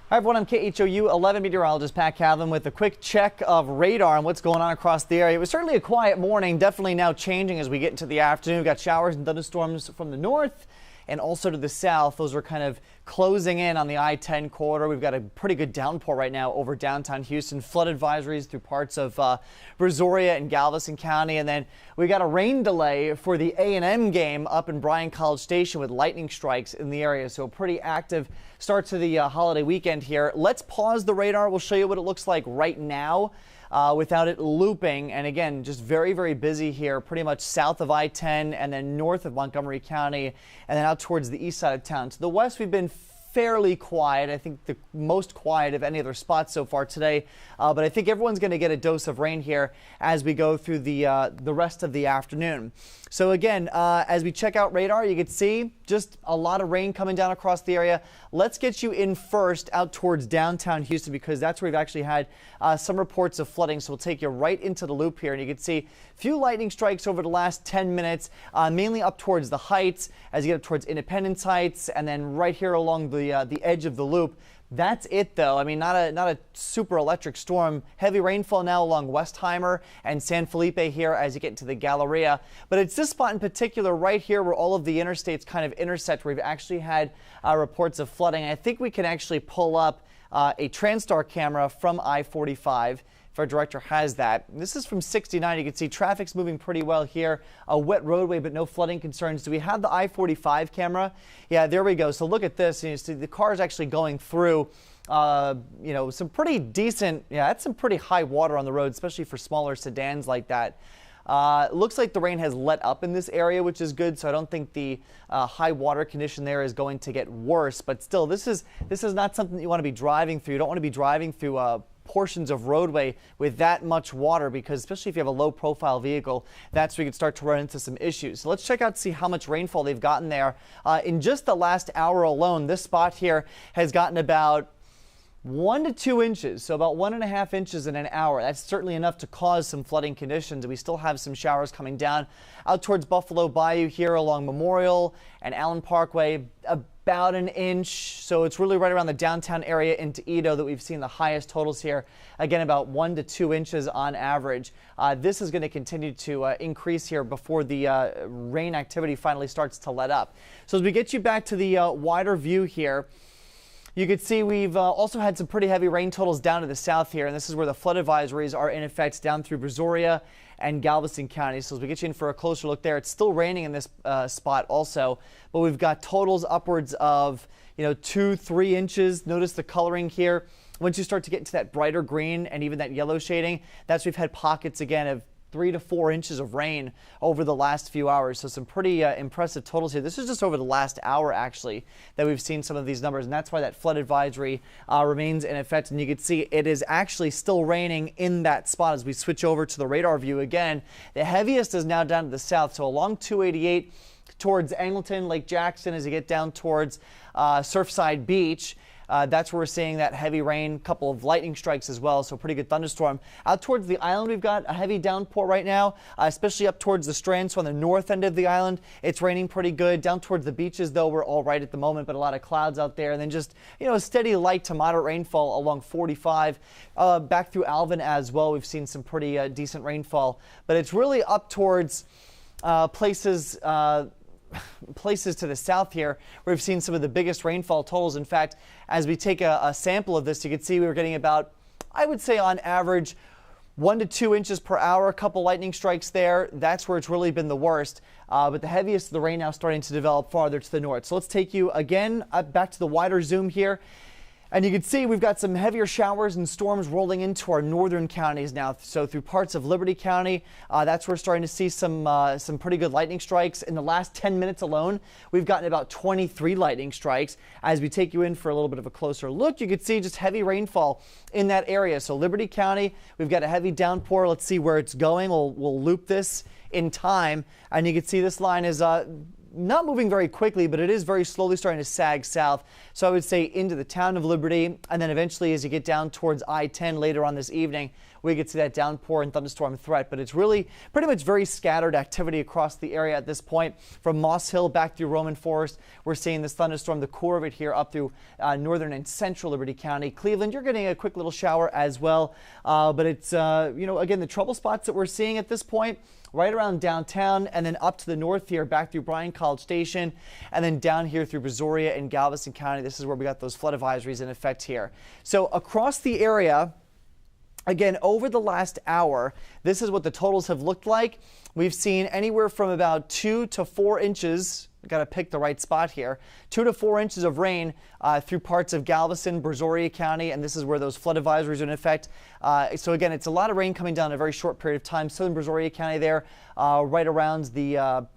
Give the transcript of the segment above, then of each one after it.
Hi everyone, I'm KHOU 11 meteorologist Pat Cavlin with a quick check of radar and what's going on across the area. It was certainly a quiet morning, definitely now changing as we get into the afternoon. We've got showers and thunderstorms from the north and also to the south. Those are kind of closing in on the I-10 corridor. We've got a pretty good downpour right now over downtown Houston. Flood advisories through parts of Brazoria and Galveston County. And then we got a rain delay for the A&M game up in Bryan College Station with lightning strikes in the area. So a pretty active start to the holiday weekend here. Let's pause the radar. We'll show you what it looks like right now. Without it looping. And again, just very, very busy here, pretty much south of I-10 and then north of Montgomery County and then out towards the east side of town. To the west, we've been fairly quiet. I think the most quiet of any other spots so far today. But I think everyone's going to get a dose of rain here as we go through the rest of the afternoon. So again, as we check out radar, you can see just a lot of rain coming down across the area. Let's get you in first out towards downtown Houston because that's where we've actually had some reports of flooding. So we'll take you right into the loop here and you can see a few lightning strikes over the last 10 minutes, mainly up towards the Heights as you get up towards Independence Heights and then right here along the edge of the loop. That's it, though. I mean, not a super electric storm. Heavy rainfall now along Westheimer and San Felipe here as you get into the Galleria. But it's this spot in particular right here where all of the interstates kind of intersect, where we've actually had reports of flooding. I think we can actually pull up a TransStar camera from I-45. If our director has that. This is from 69. You can see traffic's moving pretty well here. A wet roadway, but no flooding concerns. Do we have the I-45 camera? Yeah, there we go. So look at this. You see the car is actually going through, some pretty decent, that's some pretty high water on the road, especially for smaller sedans like that. Looks like the rain has let up in this area, which is good. So I don't think the high water condition there is going to get worse. But still, this is not something that you want to be driving through. You don't want to be driving through portions of roadway with that much water because especially if you have a low profile vehicle, that's where you can start to run into some issues. So let's check out to see how much rainfall they've gotten there. In just the last hour alone, this spot here has gotten about 1 to 2 inches, so about 1.5 inches in an hour. That's certainly enough to cause some flooding conditions. We still have some showers coming down out towards Buffalo Bayou here along Memorial and Allen Parkway, about 1 inch. So it's really right around the downtown area into Edo that we've seen the highest totals here. Again, about 1 to 2 inches on average. This is going to continue to increase here before the rain activity finally starts to let up. So as we get you back to the wider view here, you can see we've also had some pretty heavy rain totals down to the south here, and this is where the flood advisories are in effect down through Brazoria and Galveston County. So as we get you in for a closer look there, it's still raining in this spot also, but we've got totals upwards of 2-3 inches. Notice the coloring here. Once you start to get into that brighter green and even that yellow shading, that's we've had pockets again of 3 to 4 inches of rain over the last few hours. So some pretty impressive totals here. This is just over the last hour, actually, that we've seen some of these numbers. And that's why that flood advisory remains in effect. And you can see it is actually still raining in that spot as we switch over to the radar view again. The heaviest is now down to the south. So along 288 towards Angleton, Lake Jackson, as you get down towards Surfside Beach. That's where we're seeing that heavy rain, couple of lightning strikes as well, so pretty good thunderstorm. Out towards the island, we've got a heavy downpour right now, especially up towards the Strand, so on the north end of the island, it's raining pretty good. Down towards the beaches, though, we're all right at the moment, but a lot of clouds out there. And then just, a steady light to moderate rainfall along 45. Back through Alvin as well, we've seen some pretty decent rainfall, but it's really up towards places to the south here where we've seen some of the biggest rainfall totals. In fact, as we take a sample of this, you can see we were getting about, I would say on average, 1 to 2 inches per hour, a couple lightning strikes there. That's where it's really been the worst. But the heaviest of the rain now starting to develop farther to the north. So let's take you again back to the wider zoom here. And you can see we've got some heavier showers and storms rolling into our northern counties now. So through parts of Liberty County, that's where we're starting to see some pretty good lightning strikes. In the last 10 minutes alone, we've gotten about 23 lightning strikes. As we take you in for a little bit of a closer look, you can see just heavy rainfall in that area. So Liberty County, we've got a heavy downpour. Let's see where it's going. We'll loop this in time. And you can see this line is not moving very quickly, but it is very slowly starting to sag south. So I would say into the town of Liberty, and then eventually as you get down towards I-10 later on this evening, we could see that downpour and thunderstorm threat. But it's really pretty much very scattered activity across the area at this point. From Moss Hill back through Roman Forest, we're seeing this thunderstorm, the core of it here up through northern and central Liberty County. Cleveland, you're getting a quick little shower as well. But it's, again, the trouble spots that we're seeing at this point, right around downtown and then up to the north here, back through Bryan College Station, and then down here through Brazoria and Galveston County. This is where we got those flood advisories in effect here. So across the area, again, over the last hour, this is what the totals have looked like. We've seen anywhere from about 2 to 4 inches. Got to pick the right spot here. 2 to 4 inches of rain through parts of Galveston, Brazoria County, and this is where those flood advisories are in effect. So again, it's a lot of rain coming down in a very short period of time. Southern Brazoria County there, right around the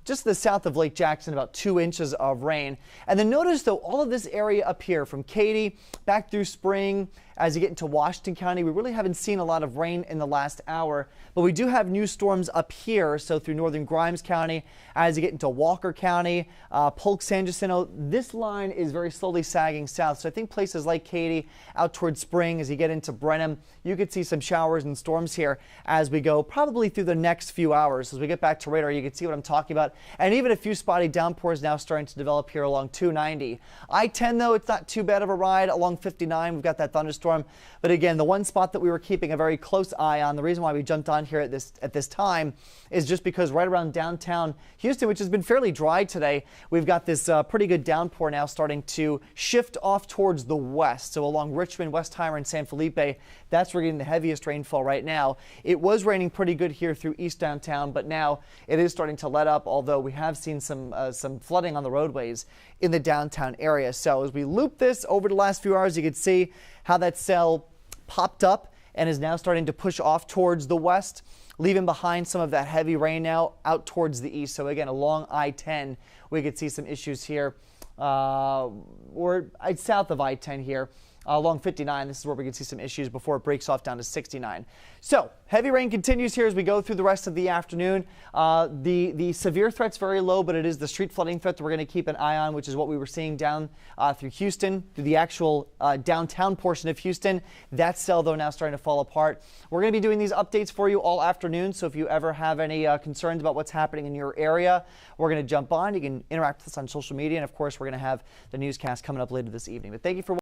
just to the south of Lake Jackson, about 2 inches of rain. And then notice, though, all of this area up here from Katy back through Spring, as you get into Washington County, we really haven't seen a lot of rain in the last hour, but we do have new storms up here. So through northern Grimes County, as you get into Walker County, Polk, San Jacinto, this line is very slowly sagging south. So I think places like Katy, out towards Spring, as you get into Brenham, you could see some showers and storms here as we go, probably through the next few hours. As we get back to radar, you can see what I'm talking about. And even a few spotty downpours now starting to develop here along 290. I-10, though, it's not too bad of a ride. Along 59, we've got that thunderstorm. But again, the one spot that we were keeping a very close eye on, the reason why we jumped on here at this time, is just because right around downtown Houston, which has been fairly dry today, we've got this pretty good downpour now starting to shift off towards the west. So along Richmond, Westheimer, and San Felipe, that's where we're getting the heaviest rainfall right now. It was raining pretty good here through east downtown, but now it is starting to let up, although we have seen some flooding on the roadways in the downtown area. So as we loop this over the last few hours, you can see how that cell popped up and is now starting to push off towards the west, leaving behind some of that heavy rain now out towards the east. So again, along I-10, we could see some issues here, or south of I-10 here. Along 59, this is where we can see some issues before it breaks off down to 69. So heavy rain continues here as we go through the rest of the afternoon. The severe threat's very low, but it is the street flooding threat that we're going to keep an eye on, which is what we were seeing down through Houston, through the actual downtown portion of Houston. That cell, though, now starting to fall apart. We're going to be doing these updates for you all afternoon, so if you ever have any concerns about what's happening in your area, we're going to jump on. You can interact with us on social media, and of course, we're going to have the newscast coming up later this evening. But thank you for